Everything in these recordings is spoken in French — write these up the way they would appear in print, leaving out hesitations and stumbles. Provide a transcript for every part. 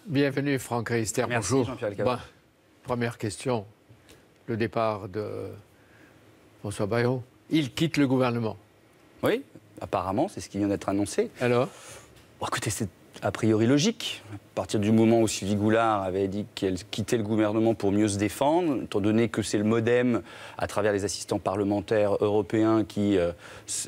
Bienvenue Franck Riester, Merci, bonjour. Jean-Pierre Elkabbach. Première question, le départ de François Bayrou. Il quitte le gouvernement. Oui, apparemment, c'est ce qui vient d'être annoncé. Alors? Bon, écoutez, c'est a priori logique. À partir du moment où Sylvie Goulard avait dit qu'elle quittait le gouvernement pour mieux se défendre, étant donné que c'est le MoDem, à travers les assistants parlementaires européens, qui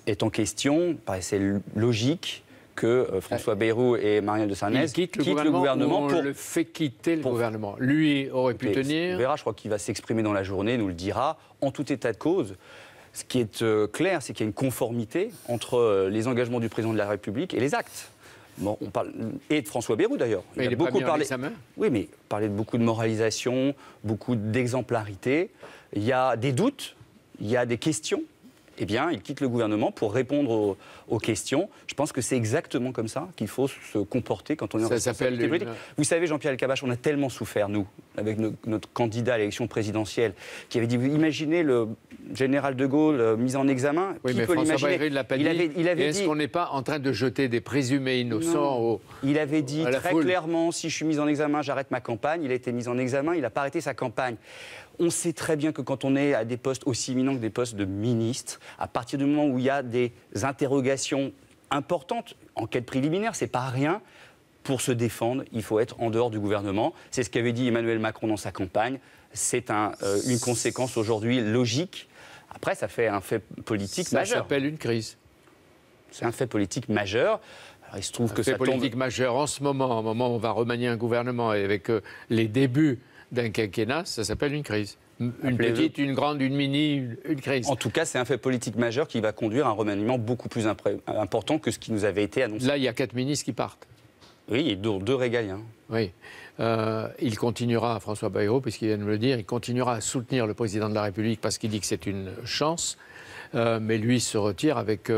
est en question, il paraissait logique que François Bayrou et Marielle de Sarnez quittent le gouvernement pour le fait quitter le gouvernement. Lui aurait pu tenir. On verra, je crois qu'il va s'exprimer dans la journée, nous le dira. En tout état de cause, ce qui est clair, c'est qu'il y a une conformité entre les engagements du président de la République et les actes. Bon, on parle, et de François Bayrou d'ailleurs. Il a beaucoup parlé. Oui, mais parler de beaucoup de moralisation, beaucoup d'exemplarité. Il y a des doutes, il y a des questions. Eh bien, il quitte le gouvernement pour répondre aux questions. Je pense que c'est exactement comme ça qu'il faut se comporter quand on est en responsabilité politique. Vous savez, Jean-Pierre Elkabbach, on a tellement souffert, nous, avec notre candidat à l'élection présidentielle, qui avait dit, vous imaginez le général de Gaulle mis en examen. Oui, qui mais peut François Bayrou l'a pas dit. Il avait Est-ce qu'on n'est pas en train de jeter des présumés innocents Il avait dit très clairement, si je suis mis en examen, j'arrête ma campagne. Il a été mis en examen, il n'a pas arrêté sa campagne. On sait très bien que quand on est à des postes aussi éminents que des postes de ministre, à partir du moment où il y a des interrogations importantes, enquête préliminaire, c'est pas rien. Pour se défendre, il faut être en dehors du gouvernement. C'est ce qu'avait dit Emmanuel Macron dans sa campagne. C'est une conséquence aujourd'hui logique. Après, ça fait un fait politique majeur. Ça s'appelle une crise. C'est un fait politique majeur. Alors, il se trouve que ça tombe... Un fait politique majeur en ce moment, au moment où on va remanier un gouvernement et avec les débuts d'un quinquennat, ça s'appelle une crise. Une petite, une grande, une mini, une crise. En tout cas, c'est un fait politique majeur qui va conduire à un remaniement beaucoup plus important que ce qui nous avait été annoncé. Là, il y a 4 ministres qui partent. Oui, et 2 régaliens. Oui. Il continuera, François Bayrou, puisqu'il vient de me le dire, il continuera à soutenir le président de la République parce qu'il dit que c'est une chance, mais lui se retire avec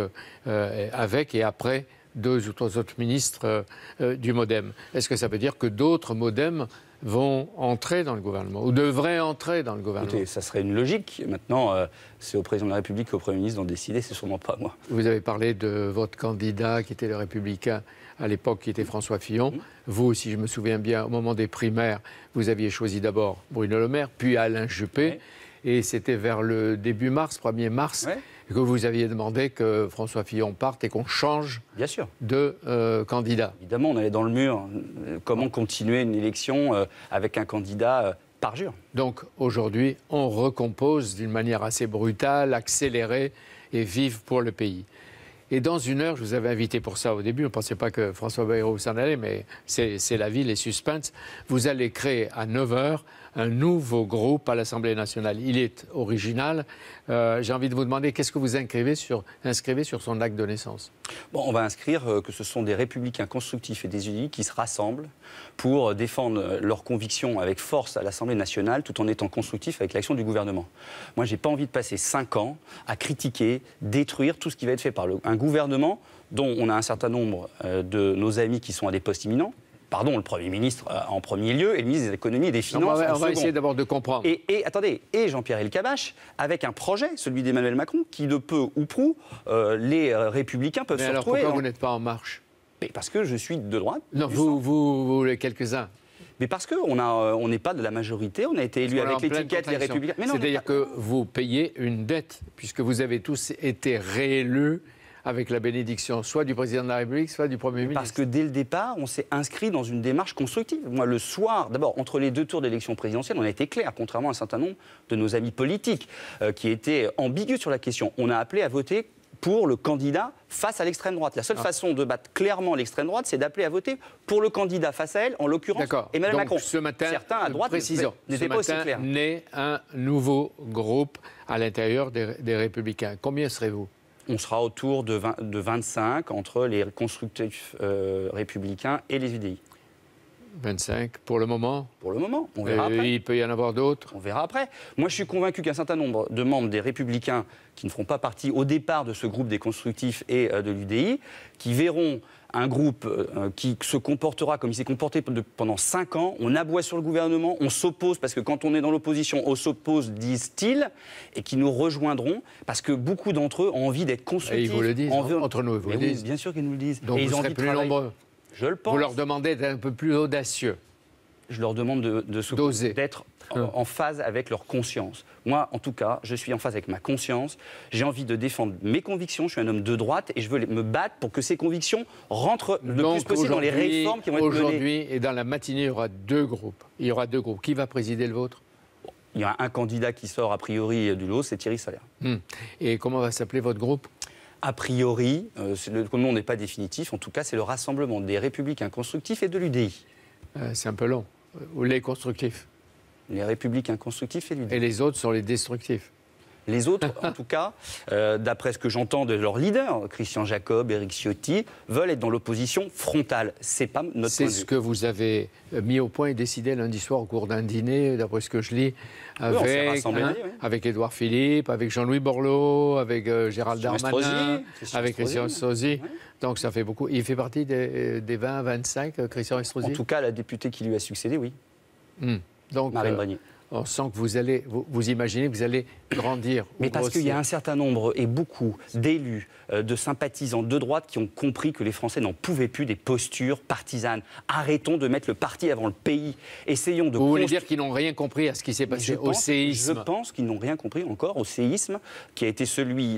et après 2 ou 3 autres ministres du MoDem. Est-ce que ça veut dire que d'autres MoDem vont entrer dans le gouvernement, ou devraient entrer dans le gouvernement? Écoutez, ça serait une logique. Maintenant, c'est au président de la République et au Premier ministre d'en décider, c'est sûrement pas moi. Vous avez parlé de votre candidat, qui était le Républicain à l'époque, qui était François Fillon. Vous, si je me souviens bien, au moment des primaires, vous aviez choisi d'abord Bruno Le Maire, puis Alain Juppé. Et c'était vers le début mars, 1er mars, que vous aviez demandé que François Fillon parte et qu'on change de candidat. Évidemment, on allait dans le mur. Comment continuer une élection avec un candidat par jure? Donc aujourd'hui, on recompose d'une manière assez brutale, accélérée et vive pour le pays. Et dans 1 heure, je vous avais invité pour ça au début, on ne pensait pas que François Bayrou s'en allait, mais c'est la vie, les suspens. Vous allez créer à 9 heures un nouveau groupe à l'Assemblée nationale. Il est original. J'ai envie de vous demander, qu'est-ce que vous inscrivez sur son acte de naissance? Bon, on va inscrire que ce sont des républicains constructifs et des unis qui se rassemblent pour défendre leurs convictions avec force à l'Assemblée nationale, tout en étant constructifs avec l'action du gouvernement. Moi, je n'ai pas envie de passer 5 ans à critiquer, détruire tout ce qui va être fait par un gouvernement dont on a un certain nombre de nos amis qui sont à des postes imminents. Pardon, le Premier ministre en premier lieu et le ministre de l'économie et des Finances en second. On va essayer d'abord de comprendre. Et attendez, et Jean-Pierre Elkabbach, avec un projet, celui d'Emmanuel Macron, qui de peu ou prou, les Républicains peuvent se retrouver... Mais alors pourquoi vous n'êtes pas en marche? Mais parce que je suis de droite. Non, vous quelques-uns. Mais parce qu'on n'est pas de la majorité, on a été élu avec l'étiquette Les Républicains. C'est-à-dire que vous payez une dette, puisque vous avez tous été réélus avec la bénédiction soit du président de la République, soit du Premier ministre. Parce que dès le départ, on s'est inscrit dans une démarche constructive. Moi, le soir, d'abord, entre les 2 tours d'élection présidentielle, on a été clair, contrairement à un certain nombre de nos amis politiques qui étaient ambigus sur la question. On a appelé à voter pour le candidat face à l'extrême droite. La seule façon de battre clairement l'extrême droite, c'est d'appeler à voter pour le candidat face à elle, en l'occurrence Emmanuel Macron. Ce matin, certains à droite n'étaient pas aussi clairs. Naît un nouveau groupe à l'intérieur des Républicains. Combien serez-vous? On sera autour de 25 entre les constructifs républicains et les UDI. 25 pour le moment? Pour le moment, on verra après. Il peut y en avoir d'autres? On verra après. Moi, je suis convaincu qu'un certain nombre de membres des Républicains qui ne feront pas partie au départ de ce groupe des constructifs et de l'UDI, qui verront un groupe qui se comportera comme il s'est comporté pendant 5 ans. On aboie sur le gouvernement, on s'oppose, parce que quand on est dans l'opposition, on s'oppose, disent-ils, et qui nous rejoindront, parce que beaucoup d'entre eux ont envie d'être constructifs. Et ils vous le disent, entre nous, ils vous le disent. Bien sûr qu'ils nous le disent. Donc et vous serez plus nombreux. Je le pense. Vous leur demandez d'être un peu plus audacieux. Je leur demande d'être en phase avec leur conscience. Moi, en tout cas, je suis en phase avec ma conscience. J'ai envie de défendre mes convictions. Je suis un homme de droite et je veux me battre pour que ces convictions rentrent le plus possible dans les réformes qui vont être menées. Aujourd'hui et dans la matinée, il y aura deux groupes. Qui va présider le vôtre? Il y a un candidat qui sort a priori du lot, c'est Thierry Solère. Et comment va s'appeler votre groupe? A priori, le nom n'est pas définitif. En tout cas, c'est le rassemblement des Républicains constructifs et de l'UDI. C'est un peu long. Ou les constructifs? Les Républicains constructifs et l'UDI. Et les autres sont les destructifs? Les autres, en tout cas, d'après ce que j'entends de leurs leaders, Christian Jacob, Éric Ciotti, veulent être dans l'opposition frontale. C'est pas notre point de vue. C'est ce que vous avez mis au point et décidé lundi soir au cours d'un dîner, d'après ce que je lis, avec Édouard Philippe, avec Jean-Louis Borloo, avec Gérald Darmanin, avec Christian Estrosi. Oui. Donc ça fait beaucoup. Il fait partie des 20 à 25, Christian Estrosi? En tout cas, la députée qui lui a succédé, oui. Donc, Marine Bragnier. On sent que vous imaginez que vous allez grandir. Mais parce qu'il y a un certain nombre et beaucoup d'élus, de sympathisants de droite qui ont compris que les Français n'en pouvaient plus des postures partisanes. Arrêtons de mettre le parti avant le pays. Essayons de... Vous voulez dire qu'ils n'ont rien compris à ce qui s'est passé au séisme? Je pense qu'ils n'ont rien compris encore au séisme, qui a été celui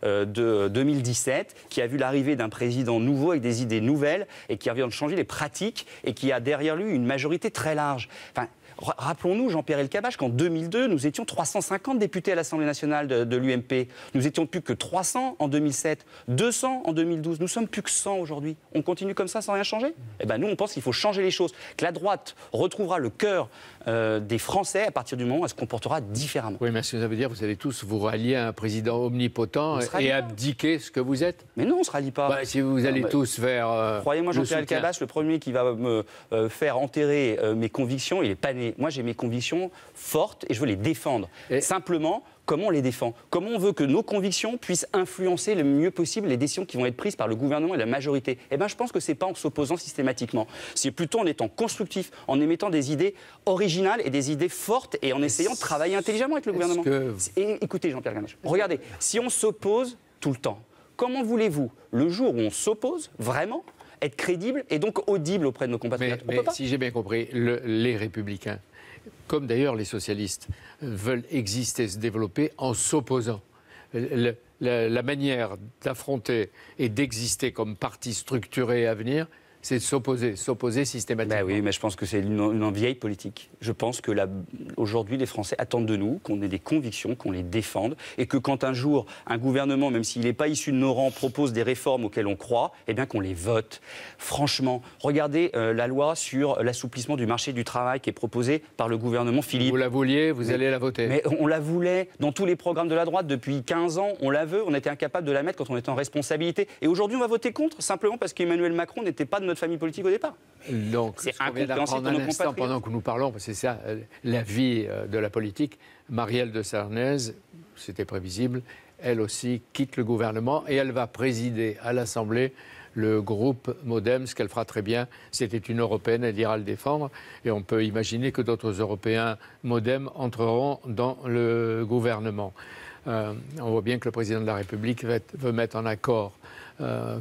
de 2017, qui a vu l'arrivée d'un président nouveau avec des idées nouvelles et qui vient de changer les pratiques et qui a derrière lui une majorité très large. Enfin, rappelons-nous, Jean-Pierre Elkabbach, qu'en 2002, nous étions 350 députés à l'Assemblée nationale de l'UMP. Nous étions plus que 300 en 2007, 200 en 2012. Nous sommes plus que 100 aujourd'hui. On continue comme ça sans rien changer? Eh bien, nous, on pense qu'il faut changer les choses, que la droite retrouvera le cœur des Français à partir du moment où elle se comportera différemment. Oui, mais est-ce que ça veut dire que vous allez tous vous rallier à un président omnipotent et abdiquer ce que vous êtes? Mais non, on ne se rallie pas. Si vous allez tous vers... Croyez-moi, Jean-Pierre Elkabbach, le premier qui va me faire enterrer mes convictions, il n'est pas né. Moi, j'ai mes convictions fortes et je veux les défendre. Simplement, comment on les défend? Comment on veut que nos convictions puissent influencer le mieux possible les décisions qui vont être prises par le gouvernement et la majorité? Eh bien, je pense que ce n'est pas en s'opposant systématiquement. C'est plutôt en étant constructif, en émettant des idées originales et des idées fortes et en essayant de travailler intelligemment avec le gouvernement. Et écoutez, Jean-Pierre Elkabbach, regardez, si on s'oppose tout le temps, comment voulez-vous, le jour où on s'oppose vraiment, être crédible et donc audible auprès de nos compatriotes? Mais si j'ai bien compris, les Républicains, comme d'ailleurs les socialistes, veulent exister, se développer en s'opposant. La manière d'affronter et d'exister comme parti structuré à venir, c'est de s'opposer systématiquement. Ben oui, mais je pense que c'est une vieille politique. Je pense que aujourd'hui, les Français attendent de nous qu'on ait des convictions, qu'on les défende, et que quand un jour, un gouvernement, même s'il n'est pas issu de nos rangs, propose des réformes auxquelles on croit, eh bien qu'on les vote. Franchement, regardez la loi sur l'assouplissement du marché du travail qui est proposée par le gouvernement Philippe. Vous la vouliez, vous allez la voter. Mais on la voulait dans tous les programmes de la droite depuis 15 ans, on la veut, on était incapable de la mettre quand on était en responsabilité. Et aujourd'hui, on va voter contre, simplement parce qu'Emmanuel Macron n'était pas de notre famille politique au départ. Donc, c'est incompréhensible pour nos compatriotes. Pendant que nous parlons, parce que c'est ça, la vie de la politique, Marielle de Sarnez, c'était prévisible, elle aussi quitte le gouvernement et elle va présider à l'Assemblée le groupe MoDem, ce qu'elle fera très bien. C'était une Européenne, elle ira le défendre. Et on peut imaginer que d'autres Européens MoDem entreront dans le gouvernement. On voit bien que le président de la République veut mettre en accord,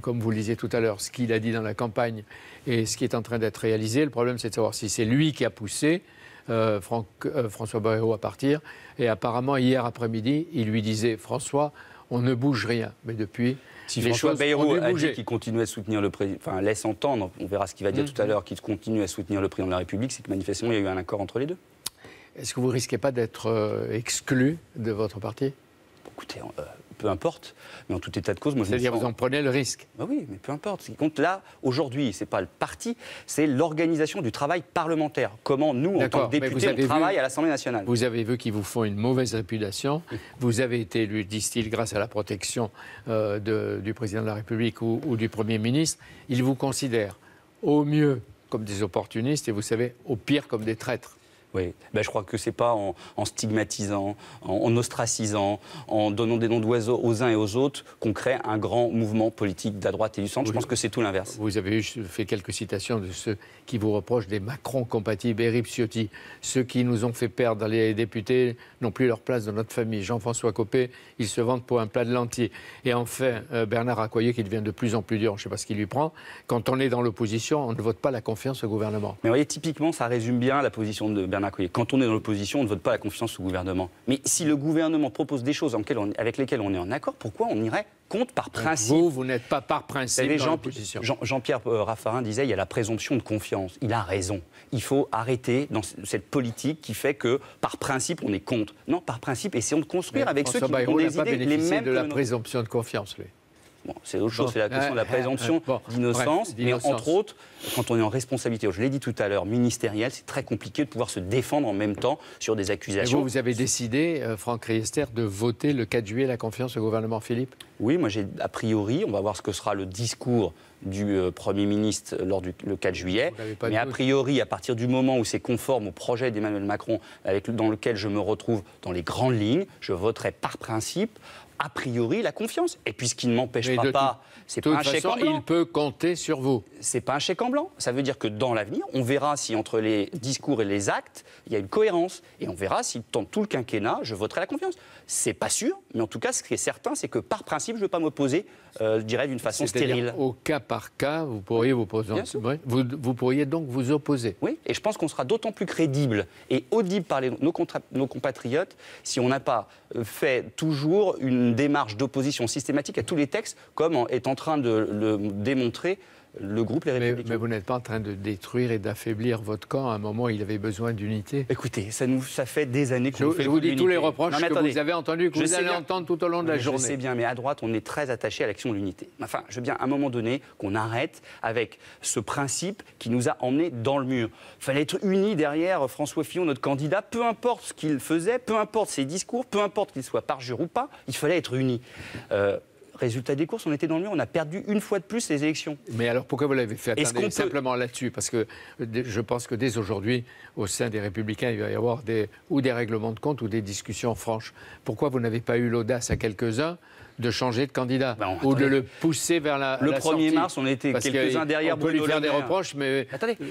comme vous le disiez tout à l'heure, ce qu'il a dit dans la campagne et ce qui est en train d'être réalisé. Le problème, c'est de savoir si c'est lui qui a poussé François Bayrou à partir. Et apparemment, hier après-midi, il lui disait « François, on ne bouge rien ». Mais depuis, si François Bayrou a dit qu'il continue à soutenir le président, enfin laisse entendre, on verra ce qu'il va dire tout à l'heure, qu'il continue à soutenir le président de la République, c'est que manifestement, il y a eu un accord entre les deux. Est-ce que vous ne risquez pas d'être exclu de votre parti? Écoutez, peu importe, mais en tout état de cause, moi je C'est-à-dire vous en prenez le risque? Ben oui, mais peu importe. Ce qui compte là, aujourd'hui, ce n'est pas le parti, c'est l'organisation du travail parlementaire. Comment nous, en tant que députés, on travaille à l'Assemblée nationale. Vous avez vu qu'ils vous font une mauvaise réputation. Vous avez été élu, disent-ils, grâce à la protection du président de la République ou du Premier ministre. Ils vous considèrent au mieux comme des opportunistes et vous savez, au pire comme des traîtres. Oui, je crois que ce n'est pas en stigmatisant, en ostracisant, en donnant des noms d'oiseaux aux uns et aux autres qu'on crée un grand mouvement politique de la droite et du centre. Je pense que c'est tout l'inverse. Vous avez fait quelques citations de ceux qui vous reprochent des Macron compatibles, Éric Ciotti, ceux qui nous ont fait perdre les députés n'ont plus leur place dans notre famille. Jean-François Copé, ils se vendent pour un plat de lentilles. Et enfin, Bernard Accoyer qui devient de plus en plus dur, je ne sais pas ce qu'il lui prend. Quand on est dans l'opposition, on ne vote pas la confiance au gouvernement. Mais vous voyez, typiquement, ça résume bien la position de Bernard Accoyer. Quand on est dans l'opposition, on ne vote pas la confiance au gouvernement. Mais si le gouvernement propose des choses avec lesquelles on est en accord, pourquoi on irait contre par principe? Vous n'êtes pas par principe dans l'opposition. Jean-Pierre Raffarin disait il y a la présomption de confiance. Il a raison. Il faut arrêter dans cette politique qui fait que par principe on est contre. Non, par principe, essayons de construire avec ceux qui ont des idées les mêmes de la présomption de confiance, lui. Bon, c'est autre chose, c'est la question de la présomption d'innocence. Mais entre autres, quand on est en responsabilité, je l'ai dit tout à l'heure, ministérielle, c'est très compliqué de pouvoir se défendre en même temps sur des accusations. Vous avez décidé, Franck Riester, de voter le 4 juillet la confiance au gouvernement Philippe? Oui, moi j'ai a priori, on va voir ce que sera le discours du Premier ministre le 4 juillet. Mais a priori, à partir du moment où c'est conforme au projet d'Emmanuel Macron, dans lequel je me retrouve dans les grandes lignes, je voterai par principe a priori la confiance. Et puis ce qui ne m'empêchera pas, c'est pas un chèque en blanc. Il peut compter sur vous. C'est pas un chèque en blanc. Ça veut dire que dans l'avenir, on verra si entre les discours et les actes, il y a une cohérence. Et on verra si dans tout le quinquennat, je voterai la confiance. C'est pas sûr, mais en tout cas, ce qui est certain, c'est que par principe, je ne veux pas m'opposer, je dirais, d'une façon stérile. Au cas par cas, vous pourriez vous poser. Vous pourriez donc vous opposer. Oui, et je pense qu'on sera d'autant plus crédible et audible par nos compatriotes si on n'a pas fait toujours une démarche d'opposition systématique à tous les textes, comme est en train de le démontrer le groupe Les Républicains. Mais vous n'êtes pas en train de détruire et d'affaiblir votre camp à un moment où il avait besoin d'unité? Écoutez, ça fait des années que je vous dis tous les reproches que vous avez entendus, que vous allez entendre tout au long de la journée. Je sais bien, mais à droite, on est très attaché à l'action de l'unité. Enfin, je veux bien, à un moment donné, qu'on arrête avec ce principe qui nous a emmenés dans le mur. Il fallait être unis derrière François Fillon, notre candidat, peu importe ce qu'il faisait, peu importe ses discours, peu importe qu'il soit parjure ou pas, il fallait être unis. Résultat des courses, on était dans le mur, on a perdu une fois de plus les élections. Mais alors pourquoi vous l'avez fait? Attendez, simplement là-dessus, parce que je pense que dès aujourd'hui, au sein des Républicains, il va y avoir des règlements de compte ou des discussions franches. Pourquoi vous n'avez pas eu l'audace à quelques-uns de changer de candidat ou de le pousser vers la Le 1er sortie. mars, on était quelques-uns derrière Bruno Le Maire. On peut lui faire des reproches, mais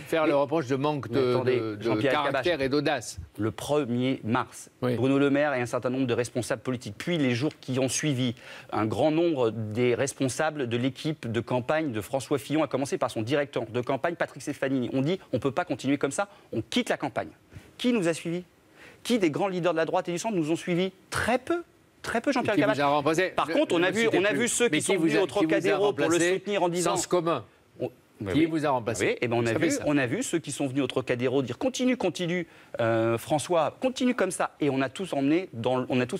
faire le reproche de manque de caractère et d'audace. Le 1er mars, Bruno Le Maire et un certain nombre de responsables politiques, puis les jours qui ont suivi, un grand nombre des responsables de l'équipe de campagne de François Fillon, à commencer par son directeur de campagne, Patrick Stefanini, ont dit on ne peut pas continuer comme ça, on quitte la campagne. Qui nous a suivis? Qui des grands leaders de la droite et du centre nous ont suivis? Très peu. Très peu, Jean-Pierre Cabas. Par contre, on a vu ceux qui sont venus au Trocadéro pour le soutenir en disant... Sens commun. Qui vous a remplacé? Oui, et ben on a vu ceux qui sont venus au Trocadéro dire continue, François, continue comme ça. Et on a tous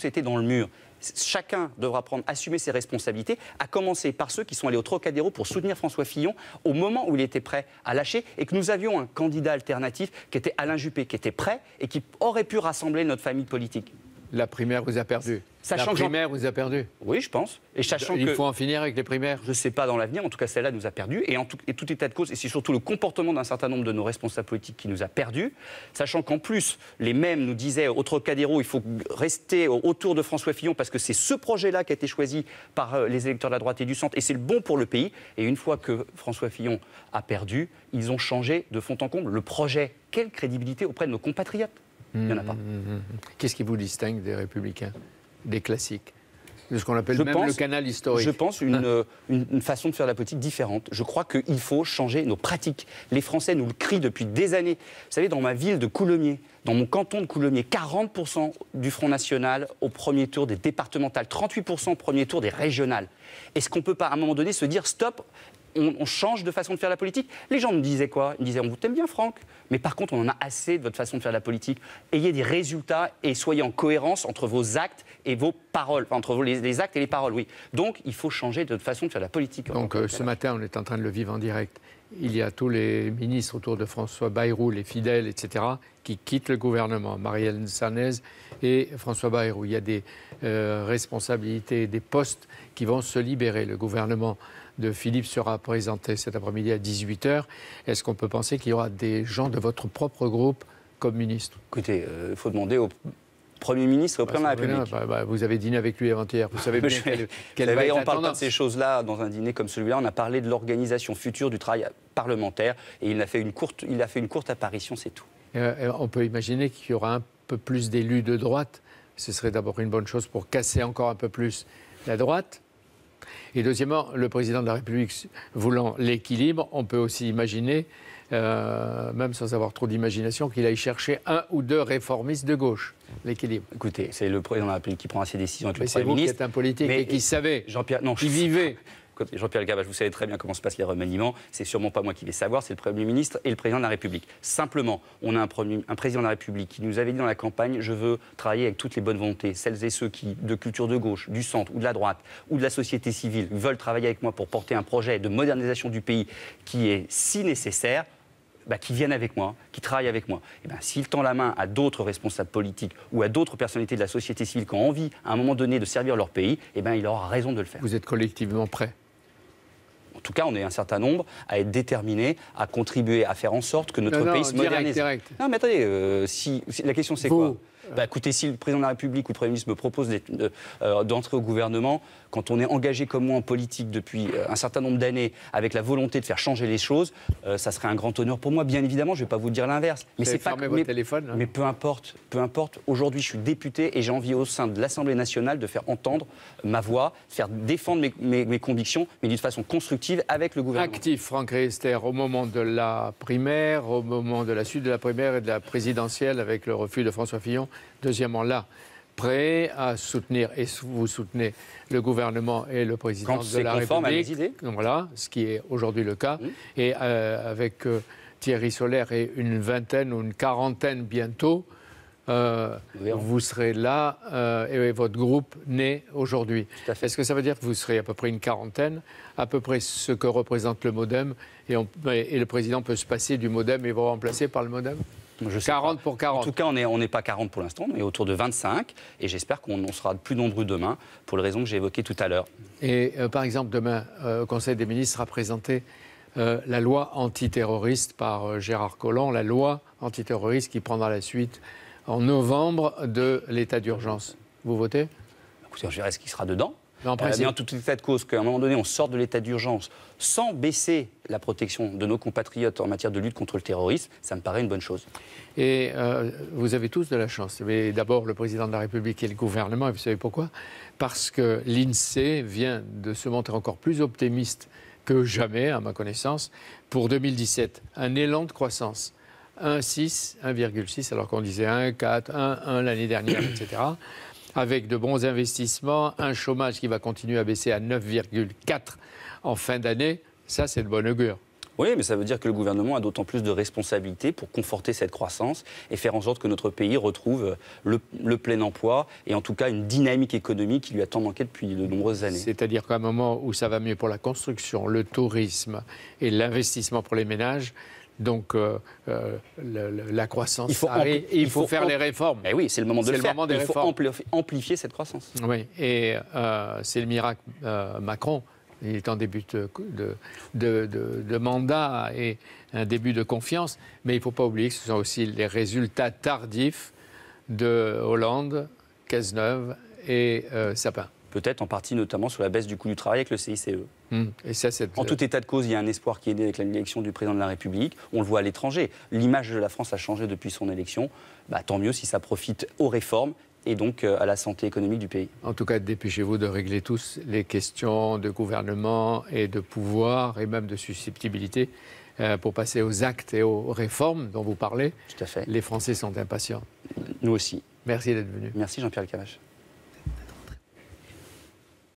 été dans le mur. Chacun devra assumer ses responsabilités, à commencer par ceux qui sont allés au Trocadéro pour soutenir François Fillon au moment où il était prêt à lâcher, et que nous avions un candidat alternatif qui était Alain Juppé, qui était prêt et qui aurait pu rassembler notre famille politique. La primaire vous a perdu. La primaire vous a perdu. Oui, je pense. Et il faut en finir avec les primaires. Je ne sais pas dans l'avenir. En tout cas, celle-là nous a perdu. Et tout état de cause, et c'est surtout le comportement d'un certain nombre de nos responsables politiques qui nous a perdus. Sachant qu'en plus, les mêmes nous disaient au Trocadéro, il faut rester autour de François Fillon parce que c'est ce projet-là qui a été choisi par les électeurs de la droite et du centre. Et c'est le bon pour le pays. Et une fois que François Fillon a perdu, ils ont changé de fond en comble le projet. Quelle crédibilité auprès de nos compatriotes? Il n'y en a pas. Qu'est-ce qui vous distingue des Républicains, des classiques, de ce qu'on appelle le canal historique? Je pense une façon de faire la politique différente. Je crois qu'il faut changer nos pratiques. Les Français nous le crient depuis des années. Vous savez, dans ma ville de Coulommiers, dans mon canton de Coulommiers, 40% du Front National au premier tour des départementales, 38% au premier tour des régionales. Est-ce qu'on ne peut pas, à un moment donné, se dire stop, on change de façon de faire la politique? Les gens me disaient quoi? Ils me disaient on vous aime bien, Franck, mais par contre, on en a assez de votre façon de faire la politique. Ayez des résultats et soyez en cohérence entre vos actes et vos paroles. Enfin, entre les actes et les paroles, oui. Donc, il faut changer de façon de faire la politique. Donc, ce matin, on est en train de le vivre en direct. Il y a tous les ministres autour de François Bayrou, les fidèles, etc., qui quittent le gouvernement. Marielle Sarnez et François Bayrou. Il y a des responsabilités, des postes qui vont se libérer. Le gouvernement de Philippe sera présenté cet après-midi à 18h. Est-ce qu'on peut penser qu'il y aura des gens de votre propre groupe comme ministre? Écoutez, il faut demander au Premier ministre et au Président de la République. Vous avez dîné avec lui avant-hier. Vous savez bien quelle va être la tendance. On ne parle pas de ces choses-là dans un dîner comme celui-là. On a parlé de l'organisation future du travail parlementaire et il a fait une courte apparition, c'est tout. On peut imaginer qu'il y aura un peu plus d'élus de droite. Ce serait d'abord une bonne chose pour casser encore un peu plus la droite. Et deuxièmement, le président de la République voulant l'équilibre, on peut aussi imaginer, même sans avoir trop d'imagination, qu'il aille chercher un ou deux réformistes de gauche, l'équilibre. Écoutez, c'est le président de la République qui prendra ses décisions avec le Premier ministre. ministre. C'est vous qui êtes un politique et qui savait, qui vivait. Jean-Pierre Elkabbach, vous savez très bien comment se passent les remaniements. C'est sûrement pas moi qui vais savoir, c'est le Premier ministre et le Président de la République. Simplement, on a un Président de la République qui nous avait dit dans la campagne « Je veux travailler avec toutes les bonnes volontés, celles et ceux qui, de culture de gauche, du centre ou de la droite, ou de la société civile, veulent travailler avec moi pour porter un projet de modernisation du pays qui est si nécessaire ». Qui viennent avec moi, qui travaillent avec moi. S'il tend la main à d'autres responsables politiques ou à d'autres personnalités de la société civile qui ont envie, à un moment donné, de servir leur pays, il aura raison de le faire. Vous êtes collectivement prêts? En tout cas, on est un certain nombre à être déterminés, à contribuer, à faire en sorte que notre pays se modernise. Direct. Non, mais attendez, la question c'est quoi ? Écoutez, si le Président de la République ou le Premier ministre me propose d'entrer au gouvernement, quand on est engagé comme moi en politique depuis un certain nombre d'années, avec la volonté de faire changer les choses, ça serait un grand honneur pour moi, bien évidemment, je ne vais pas vous dire l'inverse. Mais c'est pas votre téléphone, hein. Mais peu importe. Aujourd'hui, je suis député et j'ai envie au sein de l'Assemblée nationale de faire entendre ma voix, faire défendre mes convictions, mais d'une façon constructive avec le gouvernement. Actif, Franck Riester, au moment de la primaire, au moment de la suite de la primaire et de la présidentielle avec le refus de François Fillon. Deuxièmement, là, prêt à soutenir, et vous soutenez le gouvernement et le président de la République. Conforme à mes idées. Voilà, ce qui est aujourd'hui le cas. Et avec Thierry Solère et une vingtaine ou une quarantaine bientôt, vous serez là et votre groupe né aujourd'hui. Est-ce que ça veut dire que vous serez à peu près une quarantaine, à peu près ce que représente le MoDem, et le président peut se passer du MoDem et vous remplacer par le MoDem? 40 pour 40. En tout cas, on n'est pas 40 pour l'instant, on est autour de 25. Et j'espère qu'on sera plus nombreux demain, pour les raisons que j'ai évoquées tout à l'heure. Et par exemple, demain, au Conseil des ministres sera présentée la loi antiterroriste par Gérard Collomb, la loi antiterroriste qui prendra la suite en novembre de l'état d'urgence. Vous votez? Écoutez, je verrai ce qui sera dedans. Mais en tout état de cause, qu'à un moment donné, on sorte de l'état d'urgence sans baisser la protection de nos compatriotes en matière de lutte contre le terrorisme, ça me paraît une bonne chose. Et vous avez tous de la chance. Mais d'abord, le président de la République et le gouvernement, et vous savez pourquoi? Parce que l'INSEE vient de se montrer encore plus optimiste que jamais, à ma connaissance, pour 2017. Un élan de croissance. 1,6, 1,6, alors qu'on disait 1,4, 1,1 l'année dernière, etc. Avec de bons investissements, un chômage qui va continuer à baisser à 9,4 en fin d'année, ça c'est de bon augure. Oui, mais ça veut dire que le gouvernement a d'autant plus de responsabilités pour conforter cette croissance et faire en sorte que notre pays retrouve le plein emploi et en tout cas une dynamique économique qui lui a tant manqué depuis de nombreuses années. C'est-à-dire qu'à un moment où ça va mieux pour la construction, le tourisme et l'investissement pour les ménages, donc la croissance, il faut faire les réformes. Mais oui, c'est le moment de le faire. Il faut amplifier cette croissance. Oui, et c'est le miracle Macron. Il est en début de mandat et un début de confiance. Mais il ne faut pas oublier que ce sont aussi les résultats tardifs de Hollande, Cazeneuve et Sapin. Peut-être en partie notamment sur la baisse du coût du travail avec le CICE. Et ça, en tout état de cause, il y a un espoir qui est né avec l'élection du président de la République. On le voit à l'étranger. L'image de la France a changé depuis son élection. Tant mieux si ça profite aux réformes et donc à la santé économique du pays. En tout cas, dépêchez-vous de régler tous les questions de gouvernement et de pouvoir et même de susceptibilité pour passer aux actes et aux réformes dont vous parlez. Tout à fait. Les Français sont impatients. Nous aussi. Merci d'être venu. Merci Jean-Pierre Elkabbach.